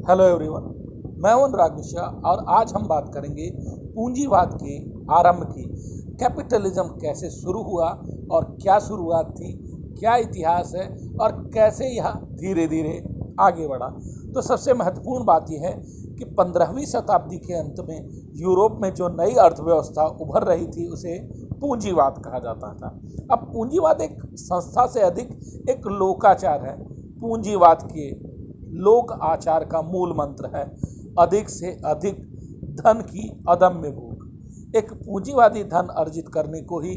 Hello everyone, मैं हूं अनुराग मिश्रा और आज हम बात करेंगे पूंजीवाद के आरंभ की। कैपिटलिज्म कैसे शुरू हुआ और क्या शुरुआत थी, क्या इतिहास है और कैसे यह धीरे धीरे आगे बढ़ा। तो सबसे महत्वपूर्ण बात यह है कि 15वीं शताब्दी के अंत में यूरोप में जो नई अर्थव्यवस्था उभर रही थी उसे पूंजीवाद कहा जाता था। अब पूंजीवाद एक संस्था से अधिक एक लोकाचार है। पूंजीवाद के लोक आचार का मूल मंत्र है अधिक से अधिक धन की अदम्य भूख। एक पूंजीवादी धन अर्जित करने को ही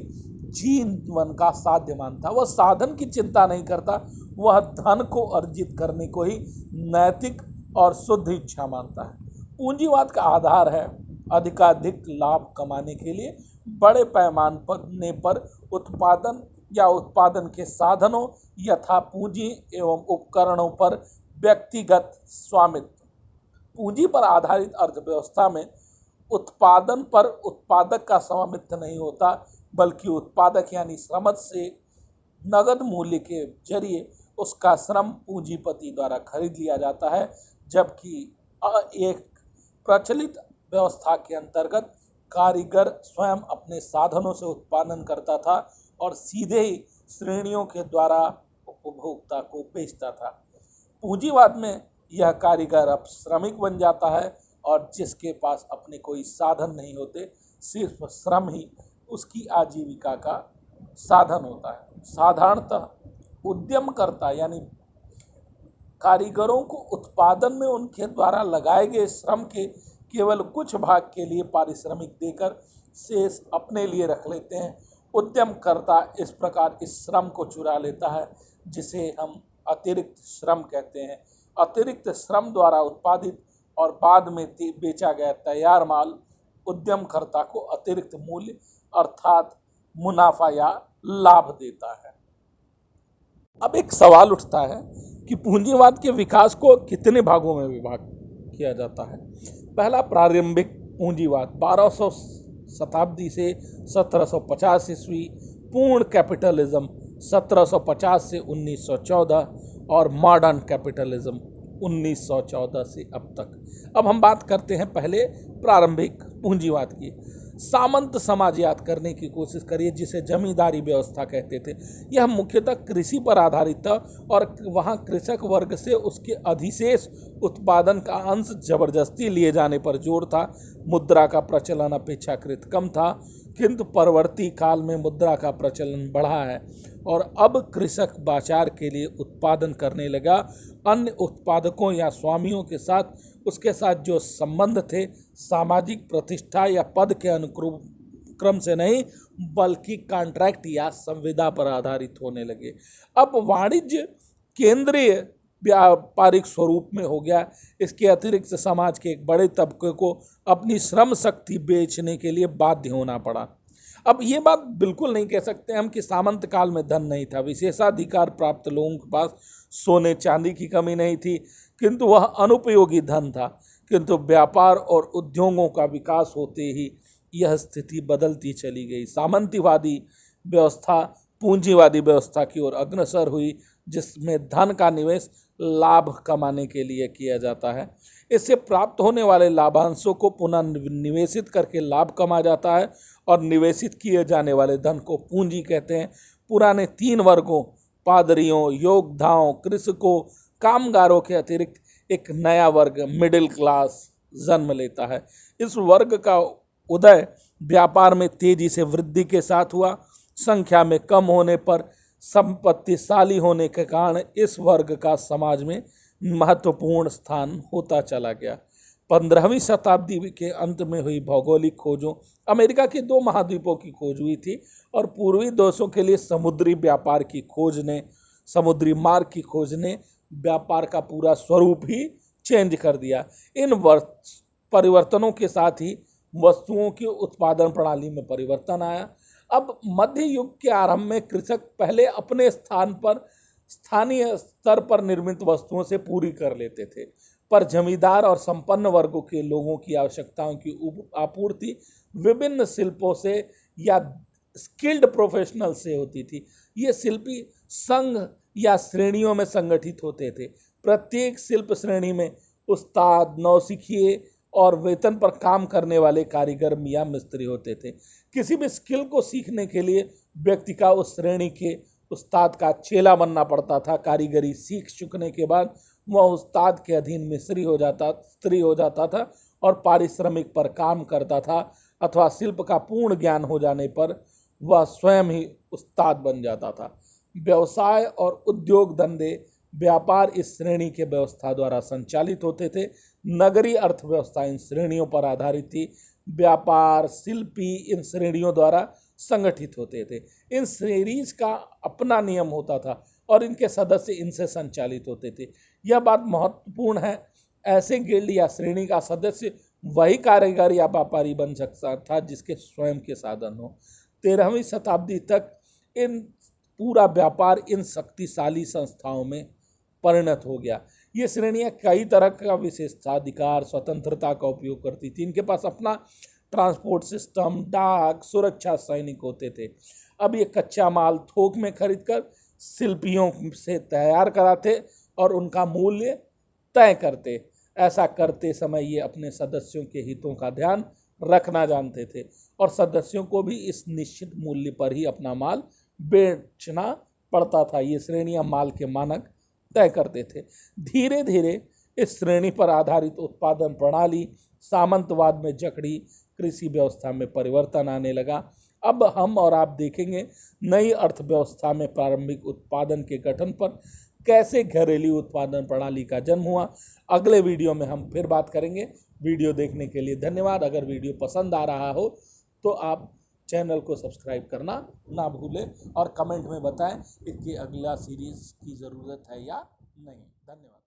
जीवन का साध्य मानता। वह साधन की चिंता नहीं करता, वह धन को अर्जित करने को ही नैतिक और शुद्ध इच्छा मानता है। पूंजीवाद का आधार है अधिकाधिक लाभ कमाने के लिए बड़े पैमाने पर उत्पादन या उत्पादन के साधनों यथा पूंजी एवं उपकरणों पर व्यक्तिगत स्वामित्व। पूंजी पर आधारित अर्थव्यवस्था में उत्पादन पर उत्पादक का स्वामित्व नहीं होता, बल्कि उत्पादक यानी श्रमत से नगद मूल्य के जरिए उसका श्रम पूंजीपति द्वारा खरीद लिया जाता है। जबकि एक प्रचलित व्यवस्था के अंतर्गत कारीगर स्वयं अपने साधनों से उत्पादन करता था और सीधे ही श्रेणियों के द्वारा उपभोक्ता को बेचता था। पूंजीवाद में यह कारीगर अब श्रमिक बन जाता है और जिसके पास अपने कोई साधन नहीं होते, सिर्फ श्रम ही उसकी आजीविका का साधन होता है। साधारणतः उद्यमकर्ता यानी कारीगरों को उत्पादन में उनके द्वारा लगाए गए श्रम के केवल कुछ भाग के लिए पारिश्रमिक देकर शेष अपने लिए रख लेते हैं। उद्यमकर्ता इस प्रकार इस श्रम को चुरा लेता है, जिसे हम अतिरिक्त श्रम कहते हैं। अतिरिक्त श्रम द्वारा उत्पादित और बाद में बेचा गया तैयार माल उद्यमकर्ता को अतिरिक्त मूल्य अर्थात मुनाफा या लाभ देता है। अब एक सवाल उठता है कि पूंजीवाद के विकास को कितने भागों में विभाग किया जाता है। पहला प्रारंभिक पूंजीवाद 1200 शताब्दी से 1750 ईस्वी, पूर्ण कैपिटलिज्म 1750 से 1914 और मॉडर्न कैपिटलिज्म 1914 से अब तक। अब हम बात करते हैं पहले प्रारंभिक पूंजीवाद की। सामंत समाज याद करने की कोशिश करिए, जिसे जमींदारी व्यवस्था कहते थे। यह मुख्यतः कृषि पर आधारित था और वहाँ कृषक वर्ग से उसके अधिशेष उत्पादन का अंश जबरदस्ती लिए जाने पर जोर था। मुद्रा का प्रचलन अपेक्षाकृत कम था, किंतु परवर्ती काल में मुद्रा का प्रचलन बढ़ा है और अब कृषक बाजार के लिए उत्पादन करने लगा। अन्य उत्पादकों या स्वामियों के साथ उसके साथ जो संबंध थे सामाजिक प्रतिष्ठा या पद के अनुक्रम से नहीं, बल्कि कॉन्ट्रैक्ट या संविदा पर आधारित होने लगे। अब वाणिज्य केंद्रीय व्यापारिक स्वरूप में हो गया। इसके अतिरिक्त समाज के एक बड़े तबके को अपनी श्रम शक्ति बेचने के लिए बाध्य होना पड़ा। अब ये बात बिल्कुल नहीं कह सकते हम कि सामंत काल में धन नहीं था। विशेषाधिकार प्राप्त लोगों के पास सोने चांदी की कमी नहीं थी, किंतु वह अनुपयोगी धन था। किंतु व्यापार और उद्योगों का विकास होते ही यह स्थिति बदलती चली गई। सामंतवादी व्यवस्था पूंजीवादी व्यवस्था की ओर अग्रसर हुई, जिसमें धन का निवेश लाभ कमाने के लिए किया जाता है। इससे प्राप्त होने वाले लाभांशों को पुनः निवेशित करके लाभ कमा जाता है और निवेशित किए जाने वाले धन को पूंजी कहते हैं। पुराने 3 वर्गों पादरियों, योद्धाओं, कृषकों, कामगारों के अतिरिक्त एक नया वर्ग मिडिल क्लास जन्म लेता है। इस वर्ग का उदय व्यापार में तेजी से वृद्धि के साथ हुआ। संख्या में कम होने पर संपत्तिशाली होने के कारण इस वर्ग का समाज में महत्वपूर्ण स्थान होता चला गया। 15वीं शताब्दी के अंत में हुई भौगोलिक खोजों, अमेरिका के 2 महाद्वीपों की खोज हुई थी और पूर्वी देशों के लिए समुद्री व्यापार की खोज ने, समुद्री मार्ग की खोज ने व्यापार का पूरा स्वरूप ही चेंज कर दिया। इन परिवर्तनों के साथ ही वस्तुओं की उत्पादन प्रणाली में परिवर्तन आया। अब मध्य युग के आरंभ में कृषक पहले अपने स्थान पर स्थानीय स्तर पर निर्मित वस्तुओं से पूरी कर लेते थे, पर जमींदार और संपन्न वर्गों के लोगों की आवश्यकताओं की आपूर्ति विभिन्न शिल्पों से या स्किल्ड प्रोफेशनल से होती थी। ये शिल्पी संघ या श्रेणियों में संगठित होते थे। प्रत्येक शिल्प श्रेणी में उस्ताद, नौसिखिए और वेतन पर काम करने वाले कारीगर या मिस्त्री होते थे। किसी भी स्किल को सीखने के लिए व्यक्ति का उस श्रेणी के उस्ताद का चेला बनना पड़ता था। कारीगरी सीख चुकने के बाद वह उस्ताद के अधीन स्त्री हो जाता था और पारिश्रमिक पर काम करता था, अथवा शिल्प का पूर्ण ज्ञान हो जाने पर वह स्वयं ही उस्ताद बन जाता था। व्यवसाय और उद्योग धंधे व्यापार इस श्रेणी के व्यवस्था द्वारा संचालित होते थे। नगरीय अर्थव्यवस्था इन श्रेणियों पर आधारित थी। व्यापार, शिल्पी इन श्रेणियों द्वारा संगठित होते थे। इन श्रेणीज का अपना नियम होता था और इनके सदस्य इनसे संचालित होते थे। यह बात महत्वपूर्ण है। ऐसे गिल्ड या श्रेणी का सदस्य वही कारीगर या व्यापारी बन सकता था जिसके स्वयं के साधन हो। 13वीं शताब्दी तक इन पूरा व्यापार इन शक्तिशाली संस्थाओं में परिणत हो गया। ये श्रेणियाँ कई तरह का विशेषाधिकार, स्वतंत्रता का उपयोग करती थी। इनके पास अपना ट्रांसपोर्ट सिस्टम, डाक, सुरक्षा सैनिक होते थे। अब ये कच्चा माल थोक में खरीदकर शिल्पियों से तैयार कराते और उनका मूल्य तय करते। ऐसा करते समय ये अपने सदस्यों के हितों का ध्यान रखना जानते थे और सदस्यों को भी इस निश्चित मूल्य पर ही अपना माल बेचना पड़ता था। ये श्रेणियां माल के मानक तय करते थे। धीरे धीरे इस श्रेणी पर आधारित उत्पादन प्रणाली सामंतवाद में जकड़ी कृषि व्यवस्था में परिवर्तन आने लगा। अब हम और आप देखेंगे नई अर्थव्यवस्था में प्रारंभिक उत्पादन के गठन पर कैसे घरेलू उत्पादन प्रणाली का जन्म हुआ। अगले वीडियो में हम फिर बात करेंगे। वीडियो देखने के लिए धन्यवाद। अगर वीडियो पसंद आ रहा हो तो आप चैनल को सब्सक्राइब करना ना भूलें और कमेंट में बताएं कि अगला सीरीज़ की ज़रूरत है या नहीं। धन्यवाद।